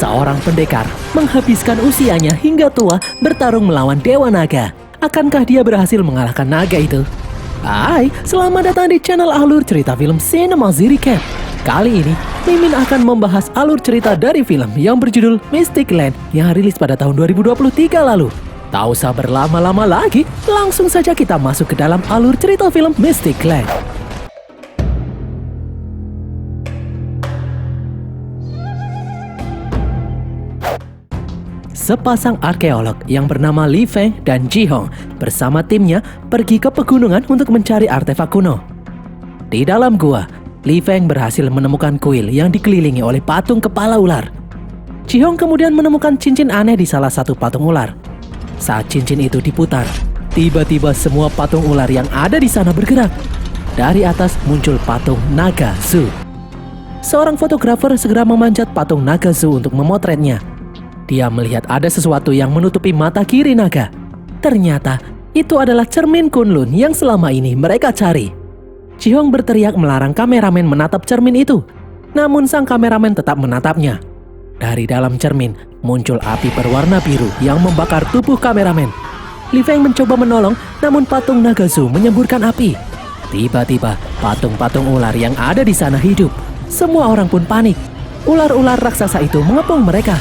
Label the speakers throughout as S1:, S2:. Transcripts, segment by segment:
S1: seorang pendekar, menghabiskan usianya hingga tua bertarung melawan Dewa Naga. Akankah dia berhasil mengalahkan naga itu? Hai, selamat datang di channel alur cerita film Cinema Recap. Kali ini, Mimin akan membahas alur cerita dari film yang berjudul Mystic Land yang rilis pada tahun 2023 lalu. Tak usah berlama-lama lagi, langsung saja kita masuk ke dalam alur cerita film Mystic Land. Sepasang arkeolog yang bernama Li Feng dan Ji Hong bersama timnya pergi ke pegunungan untuk mencari artefak kuno. Di dalam gua, Li Feng berhasil menemukan kuil yang dikelilingi oleh patung kepala ular. Ji Hong kemudian menemukan cincin aneh di salah satu patung ular. Saat cincin itu diputar, tiba-tiba semua patung ular yang ada di sana bergerak. Dari atas muncul patung naga Zu. Seorang fotografer segera memanjat patung naga Zu untuk memotretnya. Dia melihat ada sesuatu yang menutupi mata kiri naga. Ternyata itu adalah cermin Kunlun yang selama ini mereka cari. Ji Hong berteriak melarang kameramen menatap cermin itu. Namun sang kameramen tetap menatapnya. Dari dalam cermin muncul api berwarna biru yang membakar tubuh kameramen. Li Feng mencoba menolong, namun patung naga Zu menyemburkan api. Tiba-tiba patung-patung ular yang ada di sana hidup. Semua orang pun panik. Ular-ular raksasa itu mengepung mereka.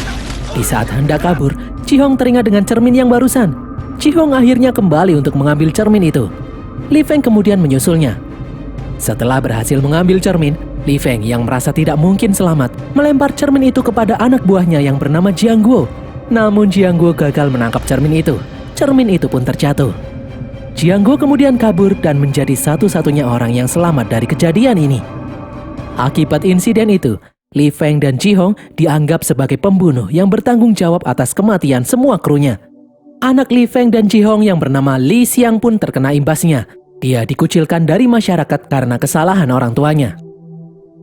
S1: Di saat hendak kabur, Ji Hong teringat dengan cermin yang barusan. Ji Hong akhirnya kembali untuk mengambil cermin itu. Li Feng kemudian menyusulnya. Setelah berhasil mengambil cermin, Li Feng yang merasa tidak mungkin selamat, melempar cermin itu kepada anak buahnya yang bernama Jiang Guo. Namun Jiang Guo gagal menangkap cermin itu. Cermin itu pun terjatuh. Jiang Guo kemudian kabur dan menjadi satu-satunya orang yang selamat dari kejadian ini. Akibat insiden itu, Li Feng dan Ji Hong dianggap sebagai pembunuh yang bertanggung jawab atas kematian semua krunya. Anak Li Feng dan Ji Hong yang bernama Li Xiang pun terkena imbasnya. Dia dikucilkan dari masyarakat karena kesalahan orang tuanya.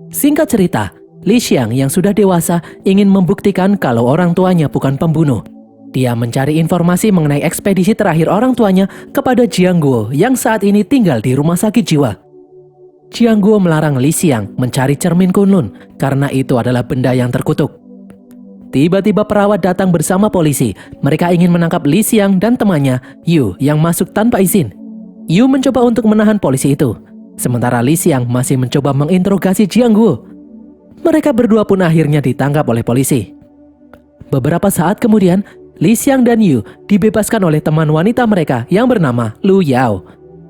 S1: Singkat cerita, Li Xiang yang sudah dewasa ingin membuktikan kalau orang tuanya bukan pembunuh. Dia mencari informasi mengenai ekspedisi terakhir orang tuanya kepada Jiang Guo yang saat ini tinggal di rumah sakit jiwa. Jiang Guo melarang Li Xiang mencari cermin Kunlun karena itu adalah benda yang terkutuk. Tiba-tiba perawat datang bersama polisi. Mereka ingin menangkap Li Xiang dan temannya, Yu, yang masuk tanpa izin. Yu mencoba untuk menahan polisi itu, sementara Li Xiang masih mencoba menginterogasi Jiang Guo. Mereka berdua pun akhirnya ditangkap oleh polisi. Beberapa saat kemudian, Li Xiang dan Yu dibebaskan oleh teman wanita mereka yang bernama Lu Yao.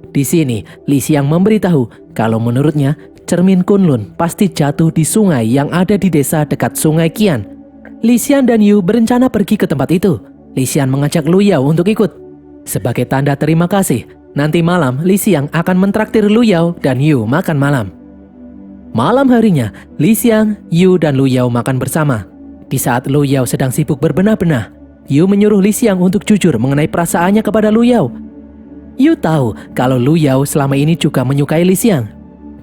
S1: Di sini, Li Xiang memberitahu kalau menurutnya cermin Kunlun pasti jatuh di sungai yang ada di desa dekat sungai Qian. Li Xiang dan Yu berencana pergi ke tempat itu. Li Xiang mengajak Lu Yao untuk ikut. Sebagai tanda terima kasih, nanti malam Li Xiang akan mentraktir Lu Yao dan Yu makan malam. Malam harinya, Li Xiang, Yu dan Lu Yao makan bersama. Di saat Lu Yao sedang sibuk berbenah-benah, Yu menyuruh Li Xiang untuk jujur mengenai perasaannya kepada Lu Yao. Yu tahu kalau Lu Yao selama ini juga menyukai Li Xiang.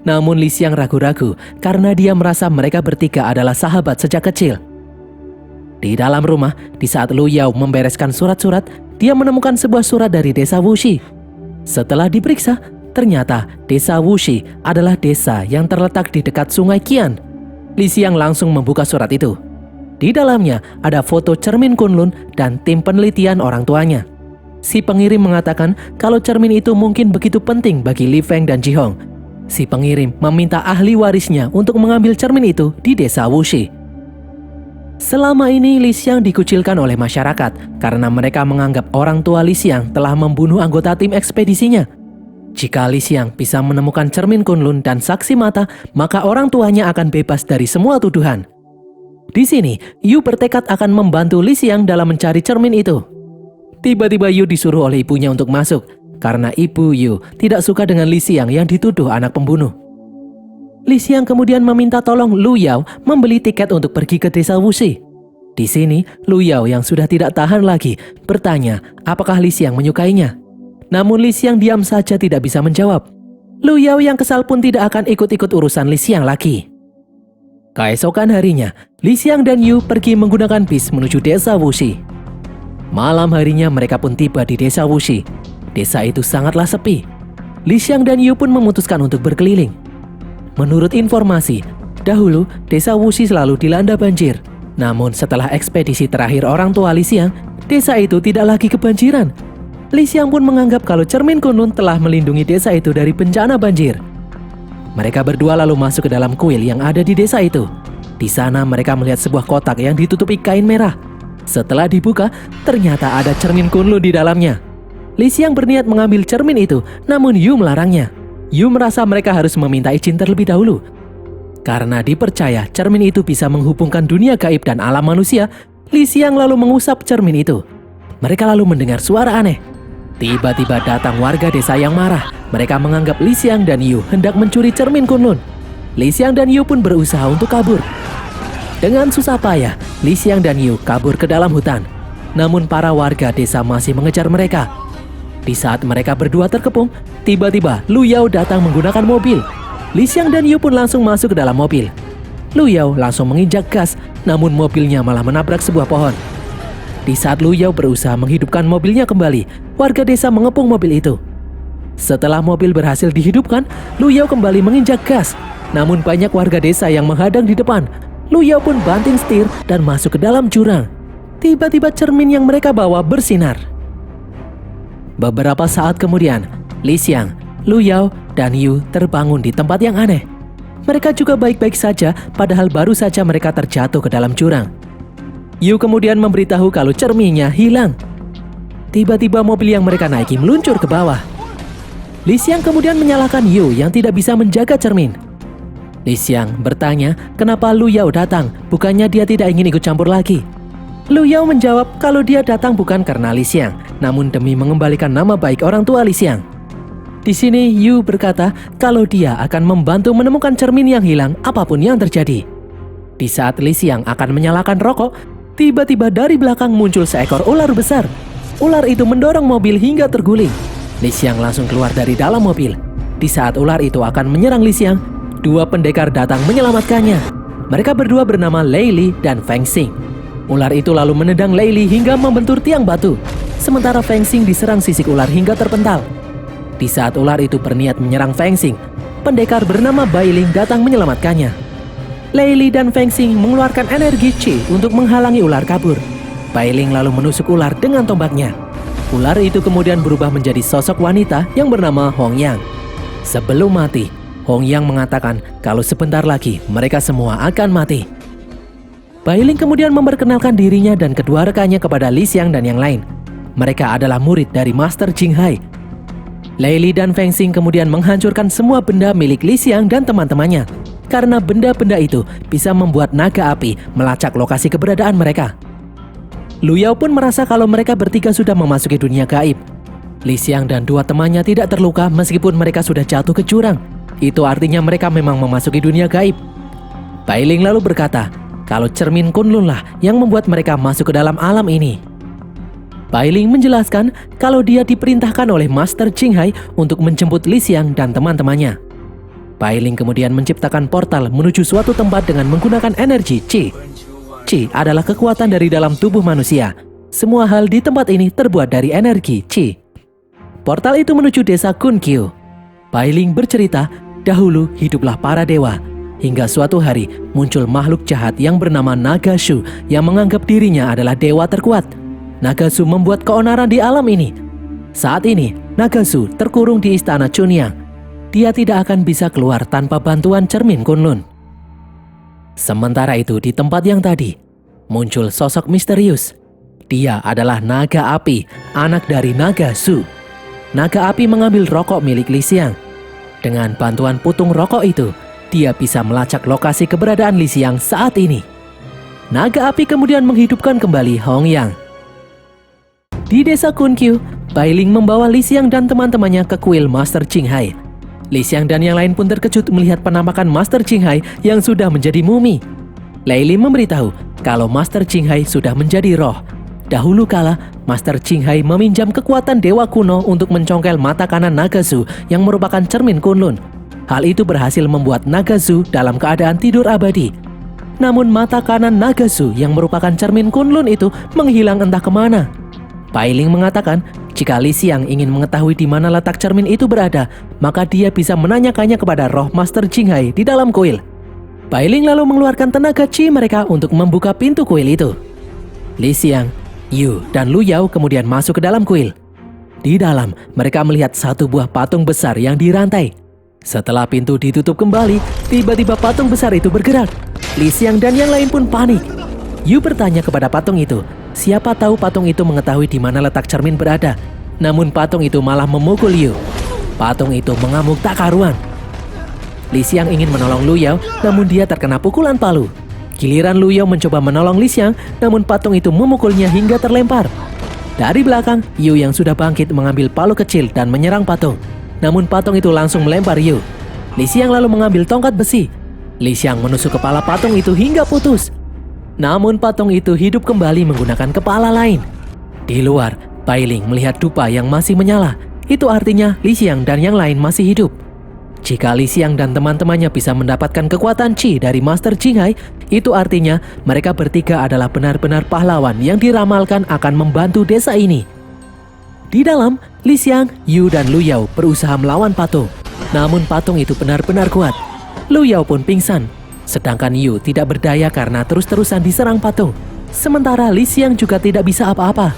S1: Namun Li Xiang ragu-ragu karena dia merasa mereka bertiga adalah sahabat sejak kecil. Di dalam rumah, di saat Lu Yao membereskan surat-surat, dia menemukan sebuah surat dari desa Wuxi. Setelah diperiksa, ternyata desa Wuxi adalah desa yang terletak di dekat sungai Qian. Li Xiang langsung membuka surat itu. Di dalamnya ada foto cermin Kunlun dan tim penelitian orang tuanya. Si pengirim mengatakan kalau cermin itu mungkin begitu penting bagi Li Feng dan Ji Hong. Si pengirim meminta ahli warisnya untuk mengambil cermin itu di desa Wuxi. Selama ini Li Xiang dikucilkan oleh masyarakat karena mereka menganggap orang tua Li Xiang telah membunuh anggota tim ekspedisinya. Jika Li Xiang bisa menemukan cermin Kunlun dan saksi mata, maka orang tuanya akan bebas dari semua tuduhan. Di sini, Yu bertekad akan membantu Li Xiang dalam mencari cermin itu. Tiba-tiba Yu disuruh oleh ibunya untuk masuk, karena ibu Yu tidak suka dengan Li Xiang yang dituduh anak pembunuh. Li Xiang kemudian meminta tolong Lu Yao membeli tiket untuk pergi ke desa Wuxi. Di sini, Lu Yao yang sudah tidak tahan lagi bertanya apakah Li Xiang menyukainya. Namun Li Xiang diam saja tidak bisa menjawab. Lu Yao yang kesal pun tidak akan ikut-ikut urusan Li Xiang lagi. Keesokan harinya, Li Xiang dan Yu pergi menggunakan bis menuju desa Wuxi. Malam harinya mereka pun tiba di desa Wuxi. Desa itu sangatlah sepi. Li Xiang dan Yu pun memutuskan untuk berkeliling. Menurut informasi, dahulu desa Wuxi selalu dilanda banjir. Namun setelah ekspedisi terakhir orang tua Li Xiang, desa itu tidak lagi kebanjiran. Li Xiang pun menganggap kalau cermin Kunlun telah melindungi desa itu dari bencana banjir. Mereka berdua lalu masuk ke dalam kuil yang ada di desa itu. Di sana mereka melihat sebuah kotak yang ditutupi kain merah. Setelah dibuka, ternyata ada cermin Kunlun di dalamnya. Li Xiang berniat mengambil cermin itu, namun Yu melarangnya. Yu merasa mereka harus meminta izin terlebih dahulu. Karena dipercaya cermin itu bisa menghubungkan dunia gaib dan alam manusia, Li Xiang lalu mengusap cermin itu. Mereka lalu mendengar suara aneh. Tiba-tiba datang warga desa yang marah. Mereka menganggap Li Xiang dan Yu hendak mencuri cermin Kunlun. Li Xiang dan Yu pun berusaha untuk kabur. Dengan susah payah, Li Xiang dan Yu kabur ke dalam hutan. Namun para warga desa masih mengejar mereka. Di saat mereka berdua terkepung, tiba-tiba Lu Yao datang menggunakan mobil. Li Xiang dan Yu pun langsung masuk ke dalam mobil. Lu Yao langsung menginjak gas, namun mobilnya malah menabrak sebuah pohon. Di saat Lu Yao berusaha menghidupkan mobilnya kembali, warga desa mengepung mobil itu. Setelah mobil berhasil dihidupkan, Lu Yao kembali menginjak gas. Namun banyak warga desa yang menghadang di depan. Lu Yao pun banting setir dan masuk ke dalam jurang. Tiba-tiba cermin yang mereka bawa bersinar. Beberapa saat kemudian, Li Xiang, Lu Yao, dan Yu terbangun di tempat yang aneh. Mereka juga baik-baik saja, padahal baru saja mereka terjatuh ke dalam jurang. Yu kemudian memberitahu kalau cerminnya hilang. Tiba-tiba mobil yang mereka naiki meluncur ke bawah. Li Xiang kemudian menyalahkan Yu yang tidak bisa menjaga cermin. Li Xiang bertanya kenapa Lu Yao datang, bukannya dia tidak ingin ikut campur lagi. Lu Yao menjawab kalau dia datang bukan karena Li Xiang, namun demi mengembalikan nama baik orang tua Li Xiang. Di sini Yu berkata kalau dia akan membantu menemukan cermin yang hilang apapun yang terjadi. Di saat Li Xiang akan menyalakan rokok, tiba-tiba dari belakang muncul seekor ular besar. Ular itu mendorong mobil hingga terguling. Li Xiang langsung keluar dari dalam mobil. Di saat ular itu akan menyerang Li Xiang, dua pendekar datang menyelamatkannya. Mereka berdua bernama Lei Li dan Feng Xing. Ular itu lalu menendang Lei Li hingga membentur tiang batu. Sementara Feng Xing diserang sisik ular hingga terpental. Di saat ular itu berniat menyerang Feng Xing, pendekar bernama Bai Ling datang menyelamatkannya. Lei Li dan Feng Xing mengeluarkan energi Qi untuk menghalangi ular kabur. Bai Ling lalu menusuk ular dengan tombaknya. Ular itu kemudian berubah menjadi sosok wanita yang bernama Hong Yang. Sebelum mati, Hong Yang mengatakan kalau sebentar lagi mereka semua akan mati. Bai Ling kemudian memperkenalkan dirinya dan kedua rekannya kepada Li Xiang dan yang lain. Mereka adalah murid dari Master Jing Hai. Lei Li dan Feng Xing kemudian menghancurkan semua benda milik Li Xiang dan teman-temannya. Karena benda-benda itu bisa membuat naga api melacak lokasi keberadaan mereka. Lu Yao pun merasa kalau mereka bertiga sudah memasuki dunia gaib. Li Xiang dan dua temannya tidak terluka meskipun mereka sudah jatuh ke jurang. Itu artinya mereka memang memasuki dunia gaib. Bai Ling lalu berkata kalau cermin Kunlun lah yang membuat mereka masuk ke dalam alam ini. Bai Ling menjelaskan kalau dia diperintahkan oleh Master Jing Hai untuk menjemput Li Xiang dan teman-temannya. Bai Ling kemudian menciptakan portal menuju suatu tempat dengan menggunakan energi Qi. Qi adalah kekuatan dari dalam tubuh manusia. Semua hal di tempat ini terbuat dari energi Qi. Portal itu menuju desa Kunkyu. Bai Ling bercerita, dahulu hiduplah para dewa. Hingga suatu hari muncul makhluk jahat yang bernama Naga Shu yang menganggap dirinya adalah dewa terkuat. Naga Shu membuat keonaran di alam ini. Saat ini, Naga Shu terkurung di istana Chunyang. Dia tidak akan bisa keluar tanpa bantuan cermin Kunlun. Sementara itu di tempat yang tadi, muncul sosok misterius. Dia adalah naga api, anak dari Naga Shu. Naga api mengambil rokok milik Li Xiang. Dengan bantuan putung rokok itu, dia bisa melacak lokasi keberadaan Li Xiang saat ini. Naga api kemudian menghidupkan kembali Hong Yang. Di desa Kunkyu, Bai Ling membawa Li Xiang dan teman-temannya ke kuil Master Jing Hai. Li Xiang dan yang lain pun terkejut melihat penampakan Master Jing Hai yang sudah menjadi mumi. Lei Li memberitahu kalau Master Jing Hai sudah menjadi roh. Dahulu kala, Master Jing Hai meminjam kekuatan dewa kuno untuk mencongkel mata kanan Naga Shu yang merupakan cermin Kunlun. Hal itu berhasil membuat Naga Shu dalam keadaan tidur abadi. Namun mata kanan Naga Shu yang merupakan cermin Kunlun itu menghilang entah kemana. Bai Ling mengatakan jika Li Xiang ingin mengetahui di mana letak cermin itu berada, maka dia bisa menanyakannya kepada roh Master Jing Hai di dalam kuil. Bai Ling lalu mengeluarkan tenaga chi mereka untuk membuka pintu kuil itu. Li Xiang, Yu, dan Lu Yao kemudian masuk ke dalam kuil. Di dalam, mereka melihat satu buah patung besar yang dirantai. Setelah pintu ditutup kembali, tiba-tiba patung besar itu bergerak. Li Xiang dan yang lain pun panik. Yu bertanya kepada patung itu, siapa tahu patung itu mengetahui di mana letak cermin berada. Namun patung itu malah memukul Yu. Patung itu mengamuk tak karuan. Li Xiang ingin menolong Lu Yao, namun dia terkena pukulan palu. Giliran Lu Yao mencoba menolong Li Xiang, namun patung itu memukulnya hingga terlempar. Dari belakang, Yu yang sudah bangkit mengambil palu kecil dan menyerang patung. Namun patung itu langsung melempar Yu. Li Xiang lalu mengambil tongkat besi. Li Xiang menusuk kepala patung itu hingga putus. Namun patung itu hidup kembali menggunakan kepala lain. Di luar, Bai Ling melihat dupa yang masih menyala. Itu artinya Li Xiang dan yang lain masih hidup. Jika Li Xiang dan teman-temannya bisa mendapatkan kekuatan Qi dari Master Jinghai, itu artinya mereka bertiga adalah benar-benar pahlawan yang diramalkan akan membantu desa ini. Di dalam, Li Xiang, Yu, dan Lu Yao berusaha melawan patung. Namun patung itu benar-benar kuat. Lu Yao pun pingsan, sedangkan Yu tidak berdaya karena terus-terusan diserang patung. Sementara Li Xiang juga tidak bisa apa-apa.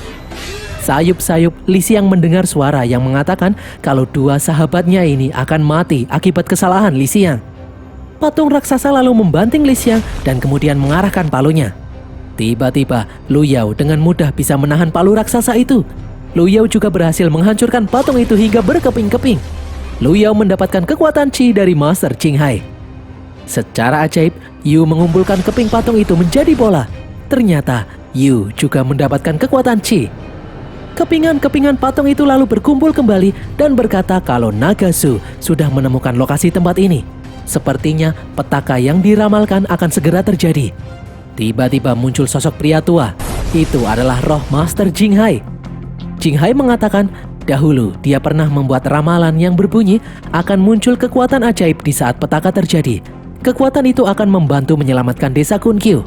S1: Sayup-sayup, Li Xiang mendengar suara yang mengatakan kalau dua sahabatnya ini akan mati akibat kesalahan Li Xiang. Patung raksasa lalu membanting Li Xiang dan kemudian mengarahkan palunya. Tiba-tiba, Lu Yao dengan mudah bisa menahan palu raksasa itu. Lu Yao juga berhasil menghancurkan patung itu hingga berkeping-keping. Lu Yao mendapatkan kekuatan Qi dari Master Jinghai. Secara ajaib, Yu mengumpulkan keping patung itu menjadi bola. Ternyata, Yu juga mendapatkan kekuatan Qi. Kepingan-kepingan patung itu lalu berkumpul kembali dan berkata kalau Naga Zu sudah menemukan lokasi tempat ini. Sepertinya petaka yang diramalkan akan segera terjadi. Tiba-tiba muncul sosok pria tua. Itu adalah roh Master Jinghai. Jinghai mengatakan dahulu dia pernah membuat ramalan yang berbunyi akan muncul kekuatan ajaib di saat petaka terjadi. Kekuatan itu akan membantu menyelamatkan desa Kunkyu.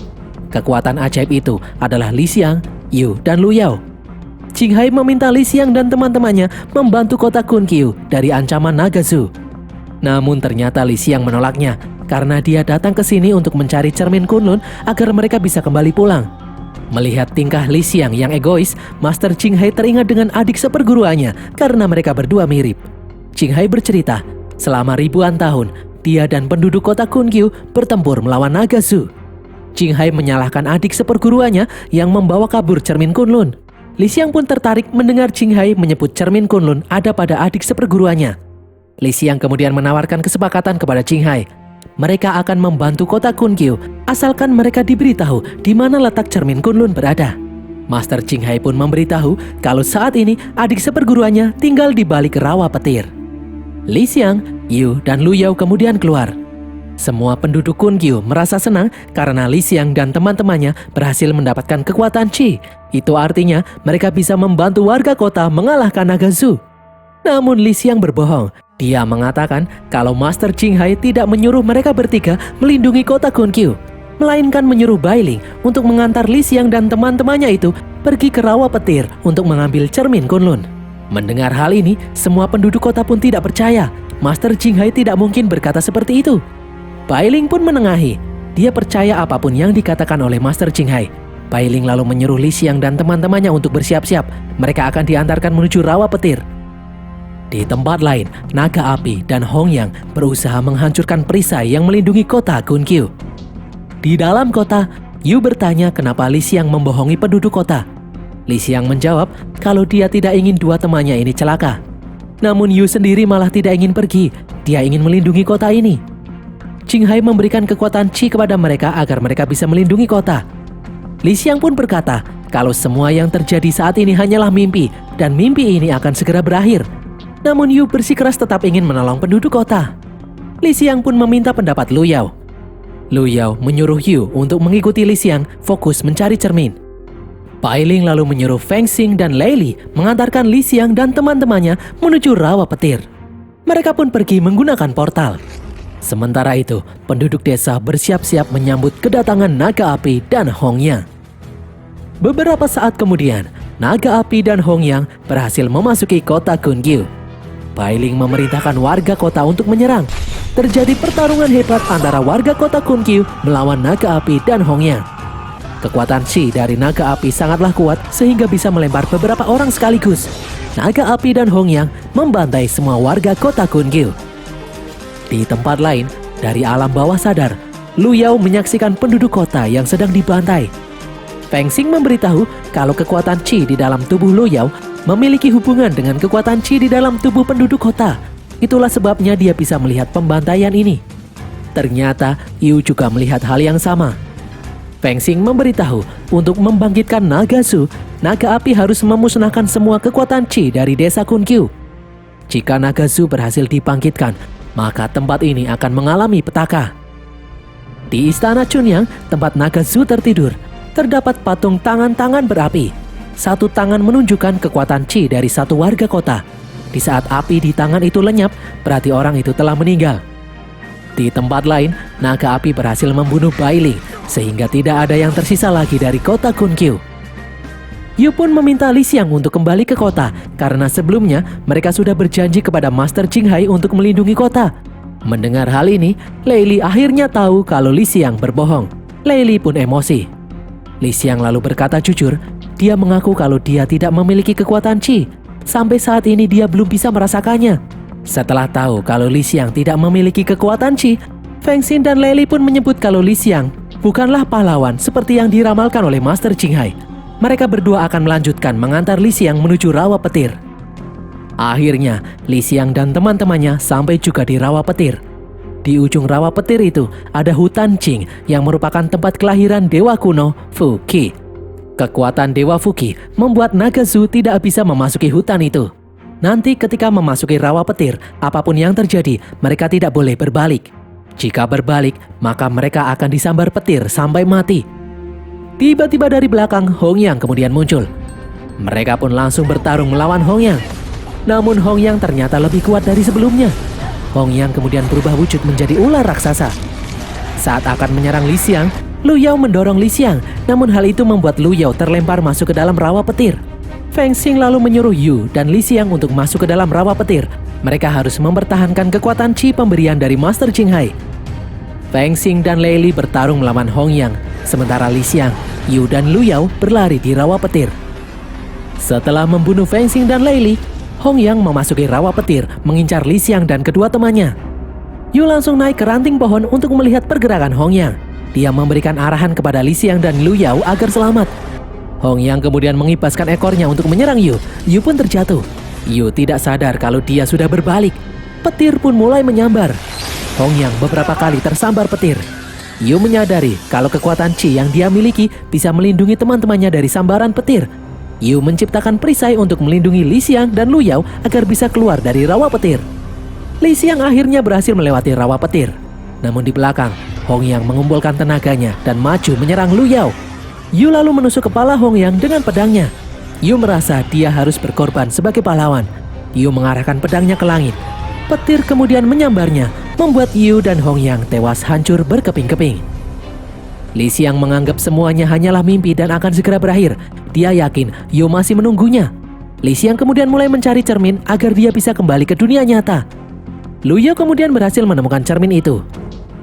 S1: Kekuatan ajaib itu adalah Li Xiang, Yu, dan Lu Yao. Jinghai meminta Li Xiang dan teman-temannya membantu kota Kunkyu dari ancaman Naga Zu. Namun ternyata Li Xiang menolaknya karena dia datang ke sini untuk mencari cermin Kunlun agar mereka bisa kembali pulang. Melihat tingkah Li Xiang yang egois, Master Jinghai teringat dengan adik seperguruannya karena mereka berdua mirip. Jinghai bercerita, selama ribuan tahun, dia dan penduduk kota Kunkyu bertempur melawan Naga Zu. Jinghai menyalahkan adik seperguruannya yang membawa kabur cermin Kunlun. Li Xiang pun tertarik mendengar Jinghai menyebut cermin Kunlun ada pada adik seperguruannya. Li Xiang kemudian menawarkan kesepakatan kepada Jinghai. Mereka akan membantu kota Kunkyu asalkan mereka diberitahu di mana letak cermin Kunlun berada. Master Jinghai pun memberitahu kalau saat ini adik seperguruannya tinggal di balik rawa petir. Li Xiang, Yu, dan Lu Yao kemudian keluar. Semua penduduk Kunkyu merasa senang karena Li Xiang dan teman-temannya berhasil mendapatkan kekuatan Qi. Itu artinya mereka bisa membantu warga kota mengalahkan Naga Zu. Namun Li Xiang berbohong. Dia mengatakan kalau Master Jinghai tidak menyuruh mereka bertiga melindungi kota Kunkyu, melainkan menyuruh Bai Ling untuk mengantar Li Xiang dan teman-temannya itu pergi ke rawa petir untuk mengambil cermin Kunlun. Mendengar hal ini, semua penduduk kota pun tidak percaya. Master Jinghai tidak mungkin berkata seperti itu. Bai Ling pun menengahi. Dia percaya apapun yang dikatakan oleh Master Jinghai. Bai Ling lalu menyuruh Li Xiang dan teman-temannya untuk bersiap-siap. Mereka akan diantarkan menuju rawa petir. Di tempat lain, naga api dan Hong Yang berusaha menghancurkan perisai yang melindungi kota Kunkyu. Di dalam kota, Yu bertanya kenapa Li Xiang membohongi penduduk kota. Li Xiang menjawab kalau dia tidak ingin dua temannya ini celaka. Namun Yu sendiri malah tidak ingin pergi. Dia ingin melindungi kota ini. Jinghai memberikan kekuatan Qi kepada mereka agar mereka bisa melindungi kota. Li Xiang pun berkata kalau semua yang terjadi saat ini hanyalah mimpi dan mimpi ini akan segera berakhir. Namun Yu bersikeras tetap ingin menolong penduduk kota. Li Xiang pun meminta pendapat Lu Yao. Lu Yao menyuruh Yu untuk mengikuti Li Xiang fokus mencari cermin. Bai Ling lalu menyuruh Feng Xing dan Lei Li mengantarkan Li Xiang dan teman-temannya menuju rawa petir. Mereka pun pergi menggunakan portal. Sementara itu, penduduk desa bersiap-siap menyambut kedatangan naga api dan Hong Yang. Beberapa saat kemudian, naga api dan Hong Yang berhasil memasuki kota Kunkyu. Bai Ling memerintahkan warga kota untuk menyerang. terjadi pertarungan hebat antara warga kota Kunkyu melawan naga api dan Hongyang. Kekuatan Chi dari naga api sangatlah kuat sehingga bisa melempar beberapa orang sekaligus. Naga api dan Hongyang membantai semua warga kota Kunkyu. Di tempat lain, dari alam bawah sadar, Lu Yao menyaksikan penduduk kota yang sedang dibantai. Feng Xing memberitahu kalau kekuatan Chi di dalam tubuh Lu Yao memiliki hubungan dengan kekuatan Chi di dalam tubuh penduduk kota. Itulah sebabnya dia bisa melihat pembantaian ini. Ternyata Yu juga melihat hal yang sama. Feng Xing memberitahu untuk membangkitkan naga Su, naga api harus memusnahkan semua kekuatan Chi dari desa Kunkyu. Jika naga Su berhasil dibangkitkan, maka tempat ini akan mengalami petaka. Di istana Chunyang, tempat naga Su tertidur, terdapat patung tangan-tangan berapi. Satu tangan menunjukkan kekuatan Chi dari satu warga kota. Di saat api di tangan itu lenyap, berarti orang itu telah meninggal. Di tempat lain, naga api berhasil membunuh Bai Ling, sehingga tidak ada yang tersisa lagi dari kota Kunkyu. Yu pun meminta Li Xiang untuk kembali ke kota, karena sebelumnya mereka sudah berjanji kepada Master Jinghai untuk melindungi kota. Mendengar hal ini, Lei Li akhirnya tahu kalau Li Xiang berbohong. Lei Li pun emosi. Li Xiang lalu berkata jujur, dia mengaku kalau dia tidak memiliki kekuatan Chi. Sampai saat ini dia belum bisa merasakannya. Setelah tahu kalau Li Xiang tidak memiliki kekuatan Chi, Feng Xin dan Lei Li pun menyebut kalau Li Xiang bukanlah pahlawan seperti yang diramalkan oleh Master Jinghai. Mereka berdua akan melanjutkan mengantar Li Xiang menuju rawa petir. Akhirnya, Li Xiang dan teman-temannya sampai juga di rawa petir. Di ujung rawa petir itu ada hutan Jing yang merupakan tempat kelahiran dewa kuno Fu Qi. Kekuatan Dewa Fuki membuat naga Zu tidak bisa memasuki hutan itu. Nanti ketika memasuki rawa petir, apapun yang terjadi, mereka tidak boleh berbalik. Jika berbalik, maka mereka akan disambar petir sampai mati. Tiba-tiba dari belakang, Hongyang kemudian muncul. Mereka pun langsung bertarung melawan Hongyang. Namun Hongyang ternyata lebih kuat dari sebelumnya. Hongyang kemudian berubah wujud menjadi ular raksasa. Saat akan menyerang Li Xiang, Lu Yao mendorong Li Xiang, namun hal itu membuat Lu Yao terlempar masuk ke dalam rawa petir. Feng Xing lalu menyuruh Yu dan Li Xiang untuk masuk ke dalam rawa petir. Mereka harus mempertahankan kekuatan Chi pemberian dari Master Jinghai. Feng Xing dan Lei Li bertarung melawan Hongyang, sementara Li Xiang, Yu dan Lu Yao berlari di rawa petir. Setelah membunuh Feng Xing dan Lei Li, Hongyang memasuki rawa petir mengincar Li Xiang dan kedua temannya. Yu langsung naik ke ranting pohon untuk melihat pergerakan Hongyang. Dia memberikan arahan kepada Li Xiang dan Lu Yao agar selamat. Hongyang kemudian mengibaskan ekornya untuk menyerang Yu. Yu pun terjatuh. Yu tidak sadar kalau dia sudah berbalik. Petir pun mulai menyambar. Hongyang beberapa kali tersambar petir. Yu menyadari kalau kekuatan Chi yang dia miliki bisa melindungi teman-temannya dari sambaran petir. Yu menciptakan perisai untuk melindungi Li Xiang dan Lu Yao agar bisa keluar dari rawa petir. Li Xiang akhirnya berhasil melewati rawa petir. Namun di belakang, Hongyang mengumpulkan tenaganya dan maju menyerang Lu Yao. Yu lalu menusuk kepala Hongyang dengan pedangnya. Yu merasa dia harus berkorban sebagai pahlawan. Yu mengarahkan pedangnya ke langit. Petir kemudian menyambarnya, membuat Yu dan Hongyang tewas hancur berkeping-keping. Li Xiang menganggap semuanya hanyalah mimpi dan akan segera berakhir. Dia yakin Yu masih menunggunya. Li Xiang kemudian mulai mencari cermin agar dia bisa kembali ke dunia nyata. Lu Yao kemudian berhasil menemukan cermin itu.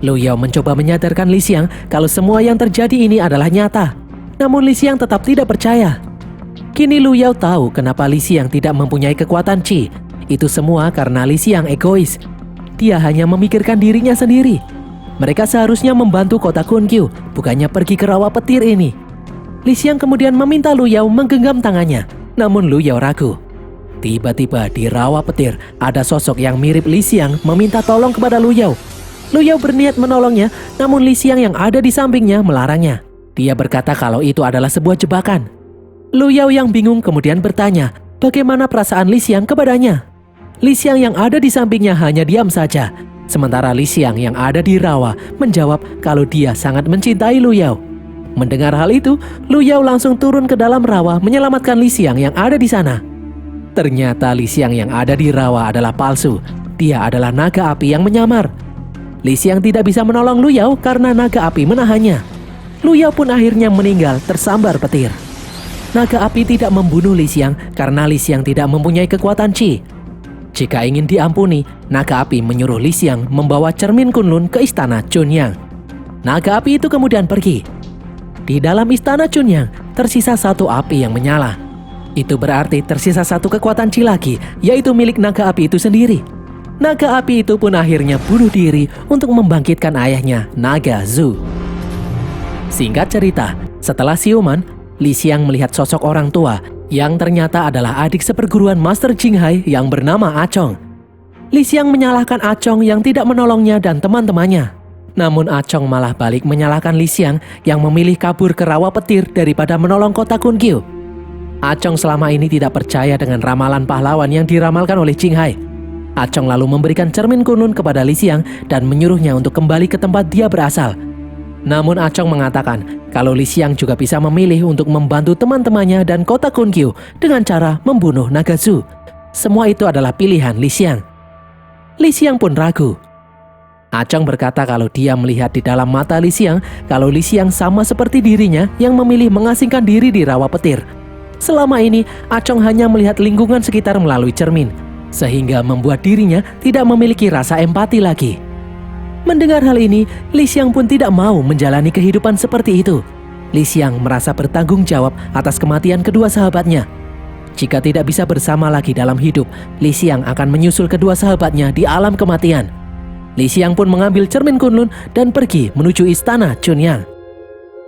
S1: Lu Yao mencoba menyadarkan Li Xiang kalau semua yang terjadi ini adalah nyata. Namun Li Xiang tetap tidak percaya. Kini Lu Yao tahu kenapa Li Xiang tidak mempunyai kekuatan Chi. Itu semua karena Li Xiang egois. Dia hanya memikirkan dirinya sendiri. Mereka seharusnya membantu kota Kunkyu, bukannya pergi ke rawa petir ini. Li Xiang kemudian meminta Lu Yao menggenggam tangannya. Namun Lu Yao ragu. Tiba-tiba di rawa petir ada sosok yang mirip Li Xiang meminta tolong kepada Lu Yao. Lu Yao berniat menolongnya, namun Li Xiang yang ada di sampingnya melarangnya. Dia berkata kalau itu adalah sebuah jebakan. Lu Yao yang bingung kemudian bertanya, bagaimana perasaan Li Xiang kepadanya? Li Xiang yang ada di sampingnya hanya diam saja. Sementara Li Xiang yang ada di rawa menjawab kalau dia sangat mencintai Lu Yao. Mendengar hal itu, Lu Yao langsung turun ke dalam rawa menyelamatkan Li Xiang yang ada di sana. Ternyata Li Xiang yang ada di rawa adalah palsu. Dia adalah naga api yang menyamar. Li Xiang tidak bisa menolong Lu Yao karena naga api menahannya. Lu Yao pun akhirnya meninggal tersambar petir. Naga api tidak membunuh Li Xiang karena Li Xiang tidak mempunyai kekuatan Chi. Jika ingin diampuni, naga api menyuruh Li Xiang membawa cermin Kunlun ke istana Chunyang. Naga api itu kemudian pergi. Di dalam istana Chunyang, tersisa satu api yang menyala. Itu berarti tersisa satu kekuatan Qi lagi, yaitu milik naga api itu sendiri. Naga api itu pun akhirnya bunuh diri untuk membangkitkan ayahnya, Naga Zhu. Singkat cerita, setelah siuman, Li Xiang melihat sosok orang tua yang ternyata adalah adik seperguruan Master Jinghai yang bernama Achong. Li Xiang menyalahkan Achong yang tidak menolongnya dan teman-temannya. Namun Achong malah balik menyalahkan Li Xiang yang memilih kabur ke rawa petir daripada menolong kota Kunkyu. Achong selama ini tidak percaya dengan ramalan pahlawan yang diramalkan oleh Jinghai. Achong lalu memberikan cermin Kunlun kepada Li Xiang dan menyuruhnya untuk kembali ke tempat dia berasal. Namun Achong mengatakan kalau Li Xiang juga bisa memilih untuk membantu teman-temannya dan kota Kunkyu dengan cara membunuh Naga Zhu. Semua itu adalah pilihan Li Xiang. Li Xiang pun ragu. Achong berkata kalau dia melihat di dalam mata Li Xiang kalau Li Xiang sama seperti dirinya yang memilih mengasingkan diri di rawa petir. Selama ini Achong hanya melihat lingkungan sekitar melalui cermin, sehingga membuat dirinya tidak memiliki rasa empati lagi. Mendengar hal ini, Li Xiang pun tidak mau menjalani kehidupan seperti itu. Li Xiang merasa bertanggung jawab atas kematian kedua sahabatnya. Jika tidak bisa bersama lagi dalam hidup, Li Xiang akan menyusul kedua sahabatnya di alam kematian. Li Xiang pun mengambil cermin Kunlun dan pergi menuju istana Chunyang.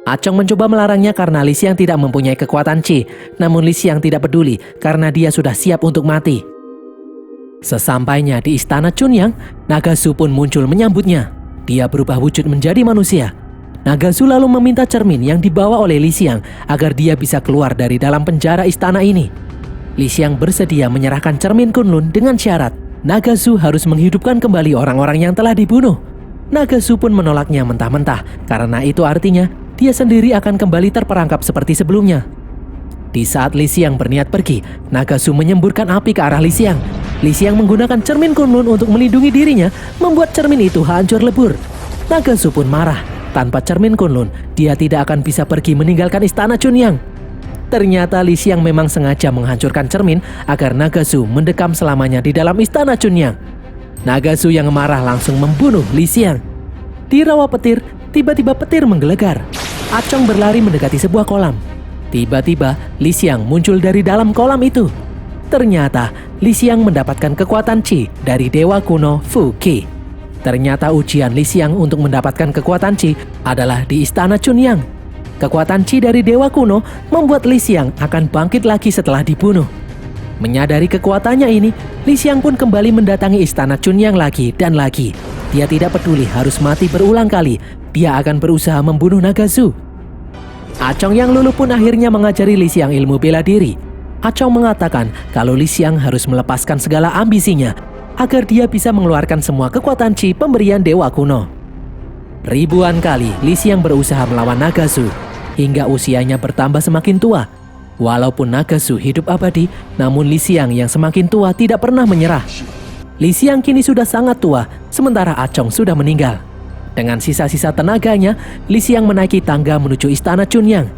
S1: Achong mencoba melarangnya karena Li Xiang tidak mempunyai kekuatan Qi, namun Li Xiang tidak peduli karena dia sudah siap untuk mati. Sesampainya di istana Chunyang, Naga Zhu pun muncul menyambutnya. Dia berubah wujud menjadi manusia. Naga Zhu lalu meminta cermin yang dibawa oleh Li Xiang agar dia bisa keluar dari dalam penjara istana ini. Li Xiang bersedia menyerahkan cermin Kunlun dengan syarat Naga Zhu harus menghidupkan kembali orang-orang yang telah dibunuh. Naga Zhu pun menolaknya mentah-mentah karena itu artinya dia sendiri akan kembali terperangkap seperti sebelumnya. Di saat Li Xiang berniat pergi, Naga Zhu menyemburkan api ke arah Li Xiang. Li Xiang menggunakan cermin Kunlun untuk melindungi dirinya, membuat cermin itu hancur lebur. Naga Zhu pun marah. Tanpa cermin Kunlun, dia tidak akan bisa pergi meninggalkan istana Chunyang. Ternyata Li Xiang memang sengaja menghancurkan cermin agar Naga Zhu mendekam selamanya di dalam istana Chunyang. Naga Zhu yang marah langsung membunuh Li Xiang. Di rawa petir, tiba-tiba petir menggelegar. Achong berlari mendekati sebuah kolam. Tiba-tiba Li Xiang muncul dari dalam kolam itu. Ternyata Li Xiang mendapatkan kekuatan Qi dari dewa kuno Fu Qi. Ternyata ujian Li Xiang untuk mendapatkan kekuatan Qi adalah di istana Chunyang. Kekuatan Qi dari dewa kuno membuat Li Xiang akan bangkit lagi setelah dibunuh. Menyadari kekuatannya ini, Li Xiang pun kembali mendatangi istana Chunyang lagi dan lagi. Dia tidak peduli harus mati berulang kali, dia akan berusaha membunuh Naga Zhu. Achong yang luluh pun akhirnya mengajari Li Xiang ilmu bela diri. Achong mengatakan kalau Li Xiang harus melepaskan segala ambisinya agar dia bisa mengeluarkan semua kekuatan Qi pemberian dewa kuno. Ribuan kali Li Xiang berusaha melawan Naga Zhu hingga usianya bertambah semakin tua. Walaupun Naga Zhu hidup abadi, namun Li Xiang yang semakin tua tidak pernah menyerah. Li Xiang kini sudah sangat tua, sementara Achong sudah meninggal. Dengan sisa-sisa tenaganya, Li Xiang menaiki tangga menuju istana Chunyang.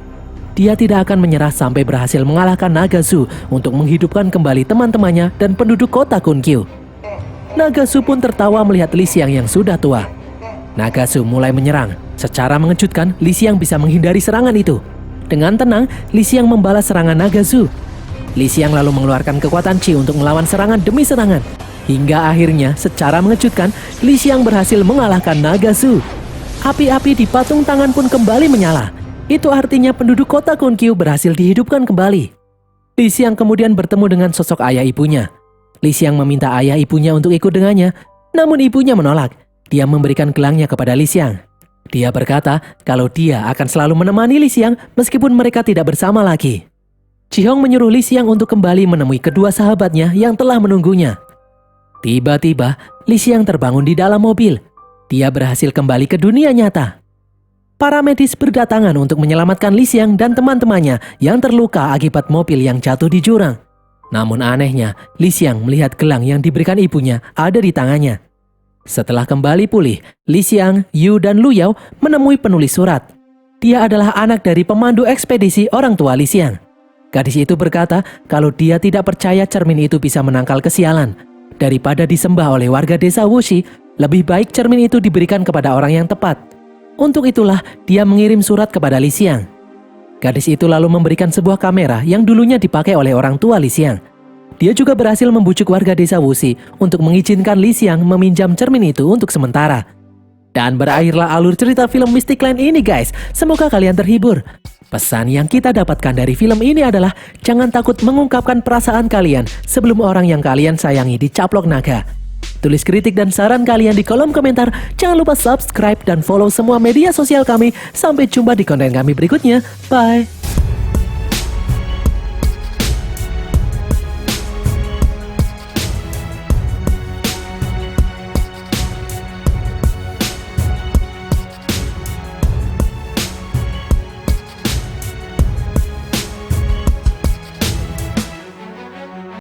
S1: Dia tidak akan menyerah sampai berhasil mengalahkan Naga Zhu untuk menghidupkan kembali teman-temannya dan penduduk kota Kunkyu. Naga Zhu pun tertawa melihat Li Xiang yang sudah tua. Naga Zhu mulai menyerang. Secara mengejutkan, Li Xiang bisa menghindari serangan itu. Dengan tenang, Li Xiang membalas serangan Naga Zhu. Li Xiang lalu mengeluarkan kekuatan Qi untuk melawan serangan demi serangan. Hingga akhirnya, secara mengejutkan, Li Xiang berhasil mengalahkan Naga Zhu. Api-api di patung tangan pun kembali menyala. Itu artinya penduduk kota Kunkyu berhasil dihidupkan kembali. Li Xiang kemudian bertemu dengan sosok ayah ibunya. Li Xiang meminta ayah ibunya untuk ikut dengannya, namun ibunya menolak. Dia memberikan gelangnya kepada Li Xiang. Dia berkata kalau dia akan selalu menemani Li Xiang meskipun mereka tidak bersama lagi. Jihong menyuruh Li Xiang untuk kembali menemui kedua sahabatnya yang telah menunggunya. Tiba-tiba, Li Xiang terbangun di dalam mobil. Dia berhasil kembali ke dunia nyata. Para medis berdatangan untuk menyelamatkan Li Xiang dan teman-temannya yang terluka akibat mobil yang jatuh di jurang. Namun anehnya, Li Xiang melihat gelang yang diberikan ibunya ada di tangannya. Setelah kembali pulih, Li Xiang, Yu, dan Lu Yao menemui penulis surat. Dia adalah anak dari pemandu ekspedisi orang tua Li Xiang. Gadis itu berkata kalau dia tidak percaya cermin itu bisa menangkal kesialan. Daripada disembah oleh warga desa Wuxi, lebih baik cermin itu diberikan kepada orang yang tepat. Untuk itulah dia mengirim surat kepada Li Xiang. Gadis itu lalu memberikan sebuah kamera yang dulunya dipakai oleh orang tua Li Xiang. Dia juga berhasil membujuk warga desa Wuxi untuk mengizinkan Li Xiang meminjam cermin itu untuk sementara. Dan berakhirlah alur cerita film Mystic Land ini guys. Semoga kalian terhibur. Pesan yang kita dapatkan dari film ini adalah jangan takut mengungkapkan perasaan kalian sebelum orang yang kalian sayangi dicaplok naga. Tulis kritik dan saran kalian di kolom komentar. Jangan lupa subscribe dan follow semua media sosial kami. Sampai jumpa di konten kami berikutnya. Bye!